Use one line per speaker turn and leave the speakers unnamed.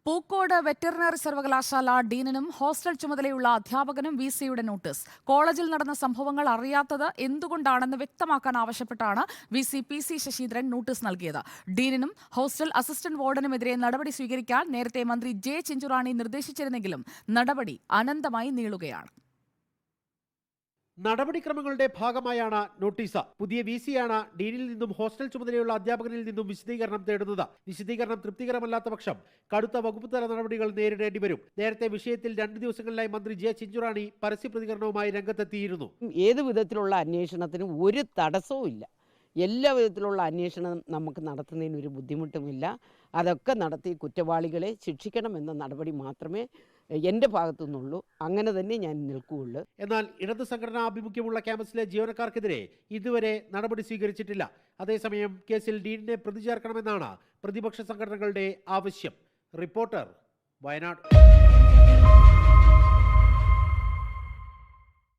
Pookode veterinary സർവകലാശാല ഡീനിനും hostel ചുമതലയുള്ള അധ്യാപകനും വിസിയുടെ നോട്ടീസ്. കോളേജിൽ നടന്ന സംഭവങ്ങൾ അറിയാത്തത് എന്തുകൊണ്ടാണെന്ന് വ്യക്തമാക്കാൻ ആവശ്യപ്പെട്ടാണ് വിസി പി.സി. ശശീന്ദ്രൻ നോട്ടീസ് നൽകിയത്. ഡീനിനും ഹോസ്റ്റൽ അസിസ്റ്റന്റ് വാർഡനുമെതിരെ നടപടി സ്വീകരിക്കാൻ നേരത്തെ മന്ത്രി ജെ ചിഞ്ചുറാണി നിർദ്ദേശിച്ചിരുന്നെങ്കിലും നടപടി അനന്തമായി നീളുകയാണ്.
നടപടിക്രമങ്ങളുടെ ഭാഗമായാണ് നോട്ടീസ്. പുതിയ വിസിയാണ് ഡീനിൽ നിന്നും ഹോസ്റ്റൽ ചുമതലയുള്ള അധ്യാപകനിൽ നിന്നും വിശദീകരണം തേടുന്നത്. വിശദീകരണം തൃപ്തികരമല്ലാത്ത പക്ഷം കടുത്ത വകുപ്പ് തല നടപടികൾ നേരിടേണ്ടി വരും. നേരത്തെ വിഷയത്തിൽ 2 ദിവസങ്ങളിലായി മന്ത്രി ജെ ചിഞ്ചുറാണി പരസ്യ പ്രതികരണവുമായി രംഗത്തെത്തിയിരുന്നു.
ഏത് വിധത്തിലുള്ള അന്വേഷണത്തിനും ഒരു തടസ്സവും ഇല്ല. എല്ലാ വിധത്തിലുള്ള അന്വേഷണം നമുക്ക് നടത്തുന്നതിന് ഒരു ബുദ്ധിമുട്ടുമില്ല. അതൊക്കെ നടത്തി കുറ്റവാളികളെ ശിക്ഷിക്കണമെന്ന നടപടി മാത്രമേ എൻ്റെ ഭാഗത്തു നിന്നുള്ളൂ. അങ്ങനെ തന്നെ ഞാൻ നിൽക്കുകയുള്ളൂ.
എന്നാൽ ഇടത് സംഘടനാ ആഭിമുഖ്യമുള്ള ക്യാമ്പസിലെ ജീവനക്കാർക്കെതിരെ ഇതുവരെ നടപടി സ്വീകരിച്ചിട്ടില്ല. അതേസമയം കേസിൽ ഡീനിനെ പ്രതി ചേർക്കണമെന്നാണ് പ്രതിപക്ഷ സംഘടനകളുടെ ആവശ്യം. റിപ്പോർട്ടർ, വയനാട്.